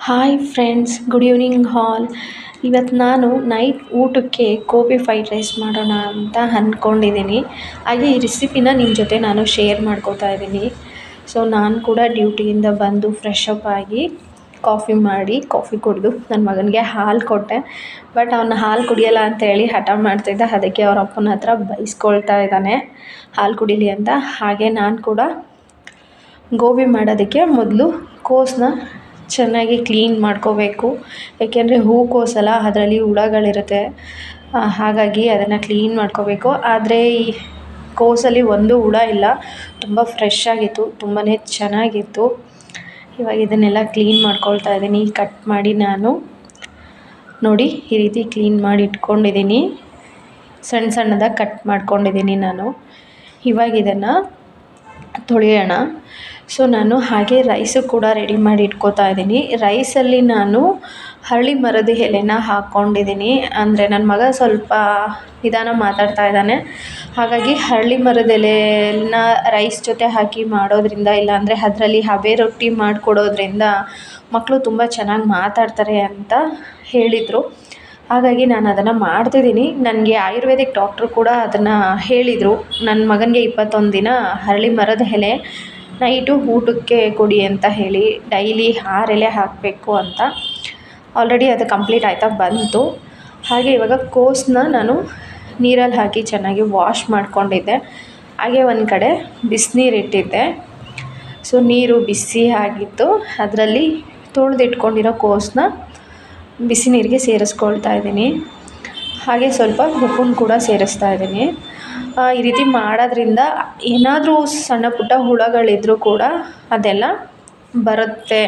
Hi friends, good evening all. ಇವತ್ತು ನಾನು night ಊಟಕ್ಕೆ ಗೋಬಿ ಫ್ರೈಡ್ ರೈಸ್ ಮಾಡೋಣ ಅಂತ ಅಂದ್ಕೊಂಡಿದ್ದೀನಿ. ಹಾಗೆ ಈ ರೆಸಿಪಿನ ನಿಮ್ಮ ಜೊತೆ ನಾನು ಶೇರ್ ಮಾಡ್ಕೋತಾ ಇದ್ದೀನಿ. ಸೊ ನಾನು ಕೂಡ ಡ್ಯೂಟಿಯಿಂದ ಬಂದು ಫ್ರೆಶ್ ಅಪ್ ಆಗಿ ಕಾಫಿ ಕುಡಿದು ನನ್ನ ಮಗನಿಗೆ ಹಾಲು ಕೊಟ್ಟೆ. ಬಟ್ ಅವನು ಹಾಲು ಕುಡಿಯೋಲ್ಲ ಅಂತೇಳಿ ಹಠ ಮಾಡ್ತಿದ್ದ. ಅದಕ್ಕೆ ಅವ್ರ ಅಪ್ಪನ ಹತ್ರ ಬೈಸ್ಕೊಳ್ತಾ ಇದ್ದಾನೆ ಹಾಲು ಕುಡೀಲಿ ಅಂತ. ಹಾಗೆ ನಾನು ಕೂಡ ಗೋಬಿ ಮಾಡೋದಕ್ಕೆ ಮೊದಲು ಕೋಸನ್ನ ಚೆನ್ನಾಗಿ ಕ್ಲೀನ್ ಮಾಡ್ಕೋಬೇಕು. ಏಕೆಂದರೆ ಹೂಕೋಸಲ್ಲ, ಅದರಲ್ಲಿ ಹುಳಗಳಿರುತ್ತೆ. ಹಾಗಾಗಿ ಅದನ್ನು ಕ್ಲೀನ್ ಮಾಡ್ಕೋಬೇಕು. ಆದರೆ ಈ ಕೋಸಲ್ಲಿ ಒಂದು ಹುಳ ಇಲ್ಲ, ತುಂಬ ಫ್ರೆಶ್ ಆಗಿತ್ತು, ತುಂಬಾ ಚೆನ್ನಾಗಿತ್ತು. ಇವಾಗ ಇದನ್ನೆಲ್ಲ ಕ್ಲೀನ್ ಮಾಡ್ಕೊಳ್ತಾ ಇದ್ದೀನಿ. ಕಟ್ ಮಾಡಿ ನಾನು ನೋಡಿ ಈ ರೀತಿ ಕ್ಲೀನ್ ಮಾಡಿ ಇಟ್ಕೊಂಡಿದ್ದೀನಿ. ಸಣ್ಣ ಸಣ್ಣದಾಗಿ ಕಟ್ ಮಾಡ್ಕೊಂಡಿದ್ದೀನಿ ನಾನು. ಇವಾಗ ಇದನ್ನು ತೊಳೆಯೋಣ. ಸೊ ನಾನು ಹಾಗೆ ರೈಸು ಕೂಡ ರೆಡಿ ಮಾಡಿ ಇಟ್ಕೋತಾ ಇದ್ದೀನಿ. ರೈಸಲ್ಲಿ ನಾನು ಹರಳಿ ಮರದ ಎಲೆನ ಹಾಕ್ಕೊಂಡಿದ್ದೀನಿ. ಅಂದರೆ ನನ್ನ ಮಗ ಸ್ವಲ್ಪ ನಿಧಾನ ಮಾತಾಡ್ತಾ ಇದ್ದಾನೆ. ಹಾಗಾಗಿ ಹರಳಿ ಮರದ ಎಲೆನ ರೈಸ್ ಜೊತೆ ಹಾಕಿ ಮಾಡೋದ್ರಿಂದ, ಇಲ್ಲಾಂದರೆ ಅದರಲ್ಲಿ ಹಬೆ ರೊಟ್ಟಿ ಮಾಡಿಕೊಡೋದ್ರಿಂದ ಮಕ್ಕಳು ತುಂಬ ಚೆನ್ನಾಗಿ ಮಾತಾಡ್ತಾರೆ ಅಂತ ಹೇಳಿದರು. ಹಾಗಾಗಿ ನಾನು ಅದನ್ನು ಮಾಡ್ತಿದ್ದೀನಿ. ನನಗೆ ಆಯುರ್ವೇದಿಕ್ ಡಾಕ್ಟ್ರು ಕೂಡ ಅದನ್ನು ಹೇಳಿದರು, ನನ್ನ ಮಗನಿಗೆ 21 ದಿನ ಹರಳಿ ಮರದ ಎಲೆ ನೈಟು ಊಟಕ್ಕೆ ಕೊಡಿ ಅಂತ ಹೇಳಿ, ಡೈಲಿ 6 ಎಲೆ ಹಾಕಬೇಕು ಅಂತ. ಆಲ್ರೆಡಿ ಅದು ಕಂಪ್ಲೀಟ್ ಆಯ್ತಾ ಬಂತು. ಹಾಗೆ ಇವಾಗ ಕೋಸನ್ನ ನಾನು ನೀರಲ್ಲಿ ಹಾಕಿ ಚೆನ್ನಾಗಿ ವಾಶ್ ಮಾಡ್ಕೊಂಡಿದ್ದೆ. ಹಾಗೆ ಒಂದು ಕಡೆ ಬಿಸಿನೀರು ಇಟ್ಟಿದ್ದೆ. ಸೊ ನೀರು ಬಿಸಿ ಆಗಿತ್ತು. ಅದರಲ್ಲಿ ತೊಳೆದಿಟ್ಕೊಂಡಿರೋ ಕೋಸನ್ನ ಬಿಸಿ ನೀರಿಗೆ ಸೇರಿಸ್ಕೊಳ್ತಾ ಇದ್ದೀನಿ. ಹಾಗೆ ಸ್ವಲ್ಪ ಉಪ್ಪನ್ನು ಕೂಡ ಸೇರಿಸ್ತಾ ಇದ್ದೀನಿ. ಈ ರೀತಿ ಮಾಡೋದ್ರಿಂದ ಏನಾದರೂ ಸಣ್ಣ ಪುಟ್ಟ ಹುಳಗಳಿದ್ರೂ ಕೂಡ ಅದೆಲ್ಲ ಬರುತ್ತೆ,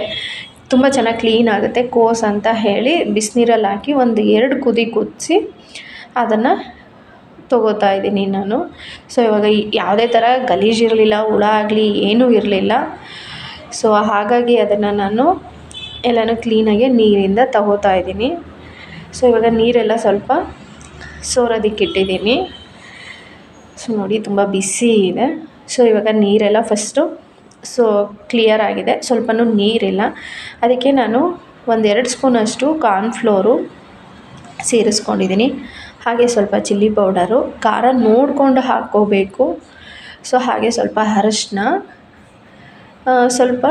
ತುಂಬ ಚೆನ್ನಾಗಿ ಕ್ಲೀನ್ ಆಗುತ್ತೆ ಕೋಸು ಅಂತ ಹೇಳಿ ಬಿಸಿನೀರಲ್ಲಿ ಹಾಕಿ ಒಂದು 2 ಕುದಿ ಕುದಿಸಿ ಅದನ್ನು ತೊಗೋತಾ ಇದ್ದೀನಿ ನಾನು. ಸೊ ಇವಾಗ ಯಾವುದೇ ಥರ ಗಲೀಜಿರಲಿಲ್ಲ, ಹುಳ ಆಗಲಿ ಏನೂ ಇರಲಿಲ್ಲ. ಸೊ ಹಾಗಾಗಿ ಅದನ್ನು ನಾನು ಎಲ್ಲನೂ ಕ್ಲೀನಾಗಿ ನೀರಿಂದ ತಗೋತಾ ಇದ್ದೀನಿ. ಸೊ ಇವಾಗ ನೀರೆಲ್ಲ ಸ್ವಲ್ಪ ಸೋರೋದಕ್ಕಿಟ್ಟಿದ್ದೀನಿ. ಸೊ ನೋಡಿ ತುಂಬ ಬಿಸಿ ಇದೆ. ಸೊ ಇವಾಗ ನೀರೆಲ್ಲ ಫಸ್ಟು ಕ್ಲಿಯರ್ ಆಗಿದೆ, ಸ್ವಲ್ಪನೂ ನೀರಿಲ್ಲ. ಅದಕ್ಕೆ ನಾನು 1-2 ಸ್ಪೂನಷ್ಟು ಕಾರ್ನ್ಫ್ಲೋರು ಸೇರಿಸ್ಕೊಂಡಿದ್ದೀನಿ. ಹಾಗೆ ಸ್ವಲ್ಪ ಚಿಲ್ಲಿ ಪೌಡರು, ಖಾರ ನೋಡಿಕೊಂಡು ಹಾಕ್ಕೋಬೇಕು. ಸೊ ಹಾಗೆ ಸ್ವಲ್ಪ ಅರಶಿನ, ಸ್ವಲ್ಪ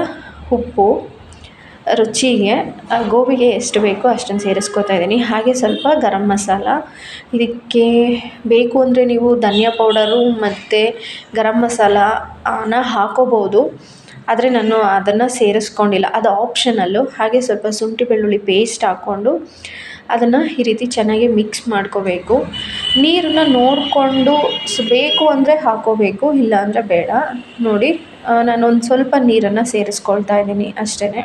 ಉಪ್ಪು, ರುಚಿಗೆ ಗೋಬಿಗೆ ಎಷ್ಟು ಬೇಕೋ ಅಷ್ಟನ್ನು ಸೇರಿಸ್ಕೊತಾ ಇದ್ದೀನಿ. ಹಾಗೆ ಸ್ವಲ್ಪ ಗರಂ ಮಸಾಲ. ಇದಕ್ಕೆ ಬೇಕು ಅಂದರೆ ನೀವು ಧನಿಯಾ ಪೌಡರು ಮತ್ತು ಗರಂ ಮಸಾಲನ ಹಾಕೋಬೋದು. ಆದರೆ ನಾನು ಅದನ್ನು ಸೇರಿಸ್ಕೊಂಡಿಲ್ಲ, ಅದು ಆಪ್ಷನಲ್ಲು. ಹಾಗೆ ಸ್ವಲ್ಪ ಶುಂಠಿ ಬೆಳ್ಳುಳ್ಳಿ ಪೇಸ್ಟ್ ಹಾಕ್ಕೊಂಡು ಅದನ್ನು ಈ ರೀತಿ ಚೆನ್ನಾಗಿ ಮಿಕ್ಸ್ ಮಾಡ್ಕೋಬೇಕು. ನೀರನ್ನ ನೋಡಿಕೊಂಡು ಬೇಕು ಅಂದರೆ ಹಾಕ್ಕೋಬೇಕು, ಇಲ್ಲ ಅಂದರೆ ಬೇಡ. ನೋಡಿ ನಾನೊಂದು ಸ್ವಲ್ಪ ನೀರನ್ನು ಸೇರಿಸ್ಕೊಳ್ತಾ ಇದ್ದೀನಿ ಅಷ್ಟೇ.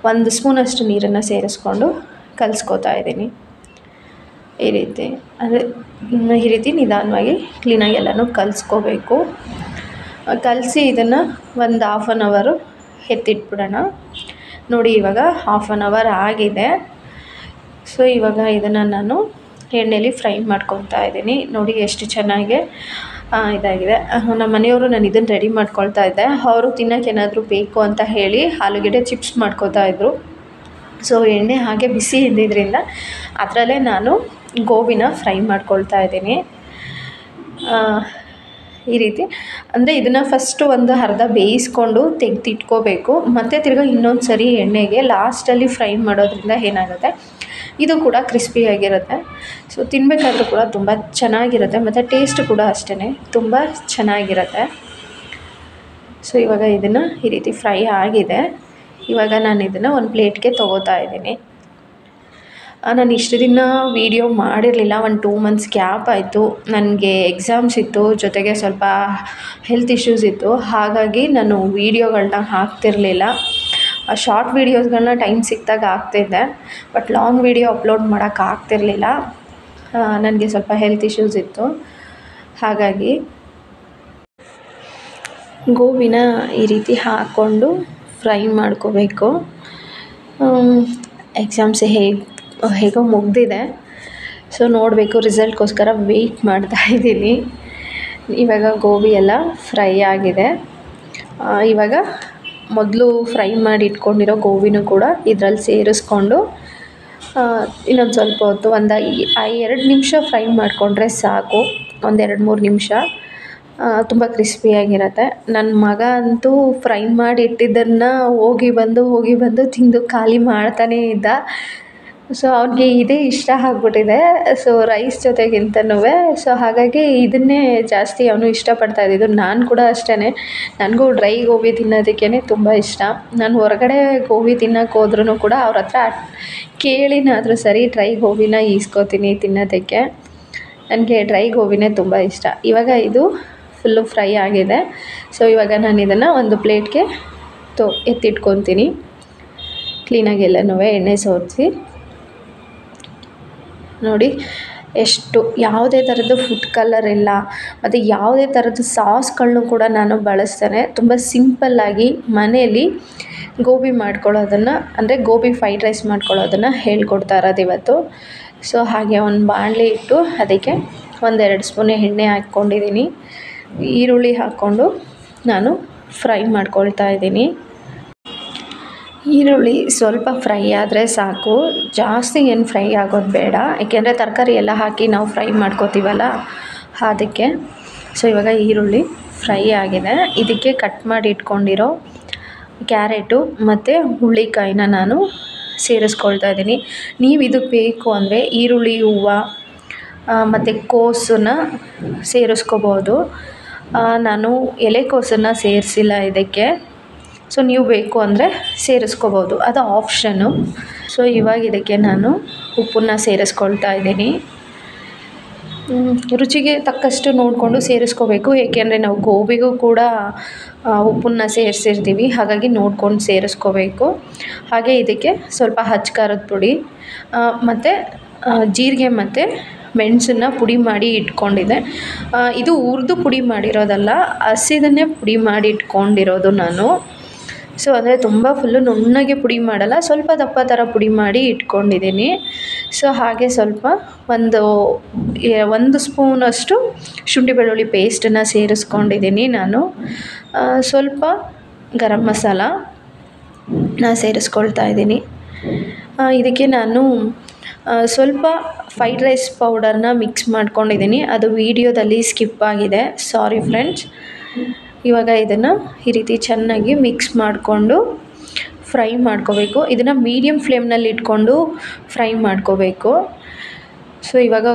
1 ಸ್ಪೂನಷ್ಟು ನೀರನ್ನು ಸೇರಿಸ್ಕೊಂಡು ಕಲಿಸ್ಕೊತಾ ಇದ್ದೀನಿ. ಈ ರೀತಿ ಅಂದರೆ ಈ ರೀತಿ ನಿಧಾನವಾಗಿ ಕ್ಲೀನಾಗಿ ಎಲ್ಲನೂ ಕಲಿಸ್ಕೋಬೇಕು. ಕಲಸಿ ಇದನ್ನು ಒಂದು 1/2 ಅವರ್ ಎತ್ತಿಟ್ಬಿಡೋಣ. ನೋಡಿ ಇವಾಗ 1/2 ಅವರ್ ಆಗಿದೆ. ಸೊ ಇವಾಗ ಇದನ್ನು ನಾನು ಎಣ್ಣೆಯಲ್ಲಿ ಫ್ರೈ ಮಾಡ್ಕೊತಾ ಇದ್ದೀನಿ. ನೋಡಿ ಎಷ್ಟು ಚೆನ್ನಾಗಿ ಇದಾಗಿದೆ. ನಮ್ಮ ಮನೆಯವರು ನಾನು ಇದನ್ನು ರೆಡಿ ಮಾಡ್ಕೊಳ್ತಾ ಇದ್ದೆ. ಅವರು ತಿನ್ನೋಕೆ ಏನಾದರೂ ಬೇಕು ಅಂತ ಹೇಳಿ ಆಲೂಗೆಡ್ಡೆ ಚಿಪ್ಸ್ ಮಾಡ್ಕೋತಾ ಇದ್ದರು. ಸೊ ಎಣ್ಣೆ ಹಾಗೆ ಬಿಸಿ ಇದ್ದಿದ್ದರಿಂದ ಅದರಲ್ಲೇ ನಾನು ಗೋಬಿನ ಫ್ರೈ ಮಾಡ್ಕೊಳ್ತಾ ಇದ್ದೀನಿ. ಈ ರೀತಿ ಅಂದರೆ ಇದನ್ನು ಫಸ್ಟು ಒಂದು ಅರ್ಧ ಬೇಯಿಸ್ಕೊಂಡು ತೆಗೆದಿಟ್ಕೋಬೇಕು. ಮತ್ತು ತಿರ್ಗಿ ಇನ್ನೊಂದು ಸರಿ ಎಣ್ಣೆಗೆ ಲಾಸ್ಟಲ್ಲಿ ಫ್ರೈ ಮಾಡೋದ್ರಿಂದ ಏನಾಗುತ್ತೆ, ಇದು ಕೂಡ ಕ್ರಿಸ್ಪಿಯಾಗಿರುತ್ತೆ. ಸೊ ತಿನ್ನಬೇಕಾದ್ರೂ ಕೂಡ ತುಂಬ ಚೆನ್ನಾಗಿರುತ್ತೆ, ಮತ್ತು ಟೇಸ್ಟ್ ಕೂಡ ಅಷ್ಟೇ ತುಂಬ ಚೆನ್ನಾಗಿರುತ್ತೆ. ಸೊ ಇವಾಗ ಇದನ್ನು ಈ ರೀತಿ ಫ್ರೈ ಆಗಿದೆ. ಇವಾಗ ನಾನು ಇದನ್ನು ಒಂದು ಪ್ಲೇಟ್ಗೆ ತೊಗೋತಾ ಇದ್ದೀನಿ. ನಾನು ಇಷ್ಟು ದಿನ ವೀಡಿಯೋ ಮಾಡಿರಲಿಲ್ಲ. 2 ಮಂತ್ಸ್ ಗ್ಯಾಪ್ ಆಯಿತು. ನನಗೆ ಎಕ್ಸಾಮ್ಸ್ ಇತ್ತು, ಜೊತೆಗೆ ಸ್ವಲ್ಪ ಹೆಲ್ತ್ ಇಶ್ಯೂಸ್ ಇತ್ತು. ಹಾಗಾಗಿ ನಾನು ವೀಡಿಯೋಗಳನ್ನ ಹಾಕ್ತಿರಲಿಲ್ಲ. ಶಾರ್ಟ್ ವೀಡಿಯೋಸ್ಗಳನ್ನ ಟೈಮ್ ಸಿಕ್ಕಿದಾಗ ಹಾಕ್ತಿದ್ದೆ, ಬಟ್ ಲಾಂಗ್ ವೀಡಿಯೋ ಅಪ್ಲೋಡ್ ಮಾಡೋಕ್ಕಾಗ್ತಿರ್ಲಿಲ್ಲ. ನನಗೆ ಸ್ವಲ್ಪ ಹೆಲ್ತ್ ಇಶ್ಯೂಸ್ ಇತ್ತು. ಹಾಗಾಗಿ ಗೋಬಿನ ಈ ರೀತಿ ಹಾಕ್ಕೊಂಡು ಫ್ರೈ ಮಾಡ್ಕೋಬೇಕು. ಎಕ್ಸಾಮ್ಸ್ ಹೇಗೋ ಮುಗಿದಿದೆ. ಸೊ ನೋಡಬೇಕು, ರಿಸಲ್ಟ್ಗೋಸ್ಕರ ವೆಯ್ಟ್ ಮಾಡ್ತಾಯಿದ್ದೀನಿ. ಇವಾಗ ಗೋಬಿ ಎಲ್ಲ ಫ್ರೈ ಆಗಿದೆ. ಇವಾಗ ಮೊದಲು ಫ್ರೈ ಮಾಡಿ ಇಟ್ಕೊಂಡಿರೋ ಗೋಬಿನೂ ಕೂಡ ಇದರಲ್ಲಿ ಸೇರಿಸ್ಕೊಂಡು ಇನ್ನೊಂದು ಸ್ವಲ್ಪ ಹೊತ್ತು ಒಂದು 2 ನಿಮಿಷ ಫ್ರೈ ಮಾಡಿಕೊಂಡ್ರೆ ಸಾಕು. ಒಂದು 2-3 ನಿಮಿಷ ತುಂಬ ಕ್ರಿಸ್ಪಿಯಾಗಿರುತ್ತೆ. ನನ್ನ ಮಗ ಅಂತೂ ಫ್ರೈ ಮಾಡಿ ಇಟ್ಟಿದ್ದನ್ನು ಹೋಗಿ ಬಂದು ತಿಂದು ಖಾಲಿ ಮಾಡ್ತಾನೇ ಇದ್ದ. ಸೊ ಅವ್ನಿಗೆ ಇದೇ ಇಷ್ಟ ಆಗ್ಬಿಟ್ಟಿದೆ. ಸೊ ರೈಸ್ ಜೊತೆಗಿಂತನೂ ಸೊ ಹಾಗಾಗಿ ಇದನ್ನೇ ಜಾಸ್ತಿ ಅವನು ಇಷ್ಟಪಡ್ತಾ ಇದ್ದಿದ್ದು. ನಾನು ಕೂಡ ಅಷ್ಟೇ, ನನಗೂ ಡ್ರೈ ಗೋಬಿ ತಿನ್ನೋದಕ್ಕೇ ತುಂಬ ಇಷ್ಟ. ನಾನು ಹೊರಗಡೆ ಗೋಬಿ ತಿನ್ನೋಕೆ ಹೋದ್ರೂ ಕೂಡ ಅವ್ರ ಹತ್ರ ಕೇಳಿನಾದರೂ ಸರಿ ಡ್ರೈ ಗೋಬಿನ ಈಸ್ಕೊತೀನಿ ತಿನ್ನೋದಕ್ಕೆ. ನನಗೆ ಡ್ರೈ ಗೋಬಿನೇ ತುಂಬ ಇಷ್ಟ. ಇವಾಗ ಇದು ಫುಲ್ಲು ಫ್ರೈ ಆಗಿದೆ. ಸೊ ಇವಾಗ ನಾನು ಇದನ್ನು ಒಂದು ಪ್ಲೇಟ್ಗೆ ಎತ್ತಿಟ್ಕೊತೀನಿ. ಕ್ಲೀನಾಗಿ ಎಲ್ಲನೂ ಎಣ್ಣೆ ಸೋರಿಸಿ ನೋಡಿ ಎಷ್ಟು ಯಾವುದೇ ಥರದ್ದು ಫುಡ್ ಕಲರ್ ಇಲ್ಲ ಮತ್ತು ಯಾವುದೇ ಥರದ್ದು ಸಾಸ್ಗಳನ್ನೂ ಕೂಡ ನಾನು ಬಳಸ್ತೇನೆ. ತುಂಬ ಸಿಂಪಲ್ಲಾಗಿ ಮನೆಯಲ್ಲಿ ಗೋಬಿ ಮಾಡ್ಕೊಳ್ಳೋದನ್ನು, ಅಂದರೆ ಗೋಬಿ ಫ್ರೈಡ್ ರೈಸ್ ಮಾಡ್ಕೊಳ್ಳೋದನ್ನು ಹೇಳ್ಕೊಡ್ತಾ ಇರೋದು ಇವತ್ತು. ಸೊ ಹಾಗೆ ಒಂದು ಬಾಣಲೆ ಇಟ್ಟು ಅದಕ್ಕೆ 1-2 ಸ್ಪೂನ್ ಎಣ್ಣೆ ಹಾಕ್ಕೊಂಡಿದ್ದೀನಿ. ಈರುಳ್ಳಿ ಹಾಕ್ಕೊಂಡು ನಾನು ಫ್ರೈ ಮಾಡ್ಕೊಳ್ತಾ ಇದ್ದೀನಿ. ಈರುಳ್ಳಿ ಸ್ವಲ್ಪ ಫ್ರೈ ಆದರೆ ಸಾಕು, ಜಾಸ್ತಿ ಏನು ಫ್ರೈ ಆಗೋದು ಬೇಡ. ಏಕೆಂದರೆ ತರಕಾರಿ ಎಲ್ಲ ಹಾಕಿ ನಾವು ಫ್ರೈ ಮಾಡ್ಕೋತೀವಲ್ಲ ಅದಕ್ಕೆ. ಸೊ ಇವಾಗ ಈರುಳ್ಳಿ ಫ್ರೈ ಆಗಿದೆ. ಇದಕ್ಕೆ ಕಟ್ ಮಾಡಿ ಇಟ್ಕೊಂಡಿರೋ ಕ್ಯಾರೆಟು ಮತ್ತು ಹುಳ್ಳಿಕಾಯಿನ ನಾನು ಸೇರಿಸ್ಕೊಳ್ತಾ ಇದ್ದೀನಿ. ನೀವು ಇದಕ್ಕೆ ಬೇಕು ಅಂದರೆ ಈರುಳ್ಳಿ ಹೂವು ಮತ್ತು ಕೋಸನ್ನು ಸೇರಿಸ್ಕೋಬೋದು. ನಾನು ಎಲೆಕೋಸನ್ನು ಸೇರಿಸಿಲ್ಲ ಇದಕ್ಕೆ. ಸೊ ನೀವು ಬೇಕು ಅಂದರೆ ಸೇರಿಸ್ಕೋಬೋದು, ಅದು ಆಪ್ಷನ್ನು. ಸೊ ಇವಾಗ ಇದಕ್ಕೆ ನಾನು ಉಪ್ಪನ್ನು ಸೇರಿಸ್ಕೊಳ್ತಾ ಇದ್ದೀನಿ. ರುಚಿಗೆ ತಕ್ಕಷ್ಟು ನೋಡಿಕೊಂಡು ಸೇರಿಸ್ಕೋಬೇಕು. ಏಕೆಂದರೆ ನಾವು ಗೋಬಿಗೂ ಕೂಡ ಉಪ್ಪನ್ನು ಸೇರಿಸಿರ್ತೀವಿ, ಹಾಗಾಗಿ ನೋಡ್ಕೊಂಡು ಸೇರಿಸ್ಕೋಬೇಕು. ಹಾಗೆ ಇದಕ್ಕೆ ಸ್ವಲ್ಪ ಖಾರದ ಪುಡಿ ಮತ್ತು ಜೀರಿಗೆ ಮತ್ತು ಮೆಣಸನ್ನು ಪುಡಿ ಮಾಡಿ ಇಟ್ಕೊಂಡಿದ್ದೆ. ಇದು ಹುರಿದು ಪುಡಿ ಮಾಡಿರೋದಲ್ಲ, ಹಸಿದನ್ನೇ ಪುಡಿ ಮಾಡಿ ಇಟ್ಕೊಂಡಿರೋದು ನಾನು. ಸೊ ಅಂದರೆ ತುಂಬ ಫುಲ್ಲು ನುಣ್ಣಗೆ ಪುಡಿ ಮಾಡಲ್ಲ, ಸ್ವಲ್ಪ ದಪ್ಪ ಥರ ಪುಡಿ ಮಾಡಿ ಇಟ್ಕೊಂಡಿದ್ದೀನಿ. ಸೊ ಹಾಗೆ ಸ್ವಲ್ಪ ಒಂದು ಸ್ಪೂನಷ್ಟು ಶುಂಠಿ ಬೆಳ್ಳುಳ್ಳಿ ಪೇಸ್ಟನ್ನು ಸೇರಿಸ್ಕೊಂಡಿದ್ದೀನಿ ನಾನು. ಸ್ವಲ್ಪ ಗರಂ ಮಸಾಲ ಸೇರಿಸ್ಕೊಳ್ತಾ ಇದ್ದೀನಿ. ಇದಕ್ಕೆ ನಾನು ಸ್ವಲ್ಪ ಫ್ರೈಡ್ ರೈಸ್ ಪೌಡರ್ನ ಮಿಕ್ಸ್ ಮಾಡ್ಕೊಂಡಿದ್ದೀನಿ. ಅದು ವೀಡಿಯೋದಲ್ಲಿ ಸ್ಕಿಪ್ ಆಗಿದೆ, ಸಾರಿ ಫ್ರೆಂಡ್ಸ್. ಇವಾಗ ಇದನ್ನು ಈ ರೀತಿ ಚೆನ್ನಾಗಿ ಮಿಕ್ಸ್ ಮಾಡಿಕೊಂಡು ಫ್ರೈ ಮಾಡ್ಕೋಬೇಕು. ಇದನ್ನು ಮೀಡಿಯಮ್ ಫ್ಲೇಮ್ನಲ್ಲಿ ಇಟ್ಕೊಂಡು ಫ್ರೈ ಮಾಡ್ಕೋಬೇಕು. ಸೊ ಇವಾಗ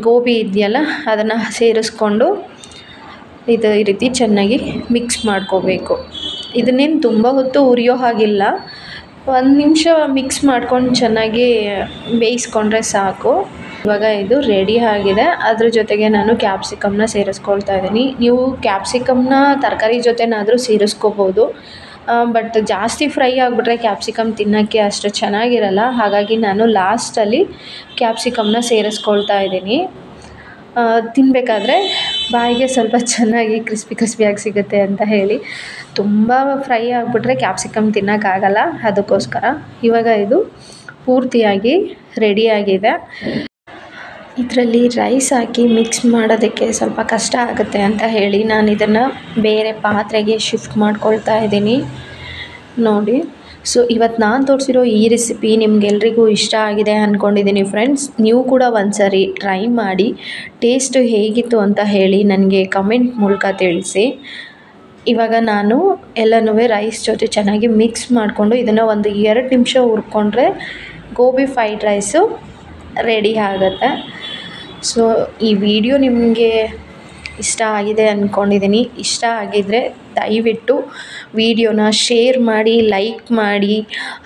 ಗೋಬಿ ಇದೆಯಲ್ಲ ಅದನ್ನು ಸೇರಿಸ್ಕೊಂಡು ಇದು ಈ ರೀತಿ ಚೆನ್ನಾಗಿ ಮಿಕ್ಸ್ ಮಾಡ್ಕೋಬೇಕು. ಇದನ್ನೇನು ತುಂಬ ಹೊತ್ತು ಉರಿಯೋ ಹಾಗಿಲ್ಲ, 1 ನಿಮಿಷ ಮಿಕ್ಸ್ ಮಾಡ್ಕೊಂಡು ಚೆನ್ನಾಗಿ ಬೇಯಿಸ್ಕೊಂಡ್ರೆ ಸಾಕು. ಇವಾಗ ಇದು ರೆಡಿ ಆಗಿದೆ. ಅದ್ರ ಜೊತೆಗೆ ನಾನು ಕ್ಯಾಪ್ಸಿಕಮ್ನ ಸೇರಿಸ್ಕೊಳ್ತಾ ಇದ್ದೀನಿ. ನೀವು ಕ್ಯಾಪ್ಸಿಕಮ್ನ ತರಕಾರಿ ಜೊತೆನಾದರೂ ಸೇರಿಸ್ಕೋಬೋದು, ಬಟ್ ಜಾಸ್ತಿ ಫ್ರೈ ಆಗಿಬಿಟ್ರೆ ಕ್ಯಾಪ್ಸಿಕಮ್ ತಿನ್ನೋಕ್ಕೆ ಅಷ್ಟು ಚೆನ್ನಾಗಿರಲ್ಲ. ಹಾಗಾಗಿ ನಾನು ಲಾಸ್ಟಲ್ಲಿ ಕ್ಯಾಪ್ಸಿಕಮ್ನ ಸೇರಿಸ್ಕೊಳ್ತಾ ಇದ್ದೀನಿ. ತಿನ್ನಬೇಕಾದ್ರೆ ಬಾಯಿಗೆ ಸ್ವಲ್ಪ ಚೆನ್ನಾಗಿ ಕ್ರಿಸ್ಪಿಯಾಗಿ ಸಿಗುತ್ತೆ ಅಂತ ಹೇಳಿ. ತುಂಬ ಫ್ರೈ ಆಗಿಬಿಟ್ರೆ ಕ್ಯಾಪ್ಸಿಕಮ್ ತಿನ್ನೋಕ್ಕಾಗಲ್ಲ, ಅದಕ್ಕೋಸ್ಕರ. ಇವಾಗ ಇದು ಪೂರ್ತಿಯಾಗಿ ರೆಡಿಯಾಗಿದೆ. ಇದರಲ್ಲಿ ರೈಸ್ ಹಾಕಿ ಮಿಕ್ಸ್ ಮಾಡೋದಕ್ಕೆ ಸ್ವಲ್ಪ ಕಷ್ಟ ಆಗುತ್ತೆ ಅಂತ ಹೇಳಿ ನಾನು ಇದನ್ನು ಬೇರೆ ಪಾತ್ರೆಗೆ ಶಿಫ್ಟ್ ಮಾಡ್ಕೊಳ್ತಾ ಇದ್ದೀನಿ ನೋಡಿ. ಸೊ ಇವತ್ತು ನಾನು ತೋರಿಸಿರೋ ಈ ರೆಸಿಪಿ ನಿಮಗೆಲ್ರಿಗೂ ಇಷ್ಟ ಆಗಿದೆ ಅಂದ್ಕೊಂಡಿದ್ದೀನಿ ಫ್ರೆಂಡ್ಸ್. ನೀವು ಕೂಡ ಒಂದ್ಸರಿ ಟ್ರೈ ಮಾಡಿ ಟೇಸ್ಟು ಹೇಗಿತ್ತು ಅಂತ ಹೇಳಿ ನನಗೆ ಕಮೆಂಟ್ ಮೂಲಕ ತಿಳಿಸಿ. ಇವಾಗ ನಾನು ಎಲ್ಲನೂ ರೈಸ್ ಜೊತೆ ಚೆನ್ನಾಗಿ ಮಿಕ್ಸ್ ಮಾಡಿಕೊಂಡು ಇದನ್ನು ಒಂದು 2 ನಿಮಿಷ ಹುರ್ಕೊಂಡ್ರೆ ಗೋಬಿ ಫ್ರೈಡ್ ರೈಸು ರೆಡಿ ಆಗುತ್ತೆ. ಸೊ ಈ ವಿಡಿಯೋ ನಿಮಗೆ ಇಷ್ಟ ಆಗಿದೆ ಅಂದ್ಕೊಂಡಿದ್ದೀನಿ. ಇಷ್ಟ ಆಗಿದ್ದರೆ ದಯವಿಟ್ಟು ವಿಡಿಯೋನ ಶೇರ್ ಮಾಡಿ, ಲೈಕ್ ಮಾಡಿ,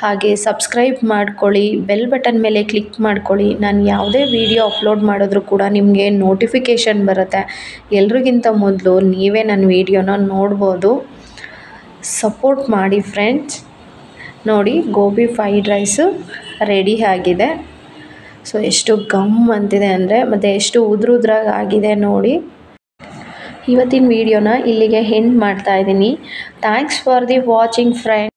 ಹಾಗೆ ಸಬ್ಸ್ಕ್ರೈಬ್ ಮಾಡ್ಕೊಳ್ಳಿ. ಬೆಲ್ ಬಟನ್ ಮೇಲೆ ಕ್ಲಿಕ್ ಮಾಡ್ಕೊಳ್ಳಿ. ನಾನು ಯಾವುದೇ ವಿಡಿಯೋ ಅಪ್ಲೋಡ್ ಮಾಡಿದ್ರೂ ಕೂಡ ನಿಮಗೆ ನೋಟಿಫಿಕೇಷನ್ ಬರುತ್ತೆ. ಎಲ್ರಿಗಿಂತ ಮೊದಲು ನೀವೇ ನನ್ನ ವಿಡಿಯೋನ ನೋಡ್ಬೋದು. ಸಪೋರ್ಟ್ ಮಾಡಿ ಫ್ರೆಂಡ್ಸ್. ನೋಡಿ ಗೋಬಿ ಫ್ರೈಡ್ ರೈಸು ರೆಡಿ ಆಗಿದೆ. ಸೊ ಎಷ್ಟು ಗಮ್ ಅಂತಿದೆ ಅಂದರೆ, ಮತ್ತು ಎಷ್ಟು ಉದ್ರಾಗಿ ಆಗಿದೆ ನೋಡಿ. ಇವತ್ತಿನ ವಿಡಿಯೋನ ಇಲ್ಲಿಗೆ ಎಂಡ್ ಮಾಡ್ತಾ ಇದ್ದೀನಿ. Thanks for the watching friends.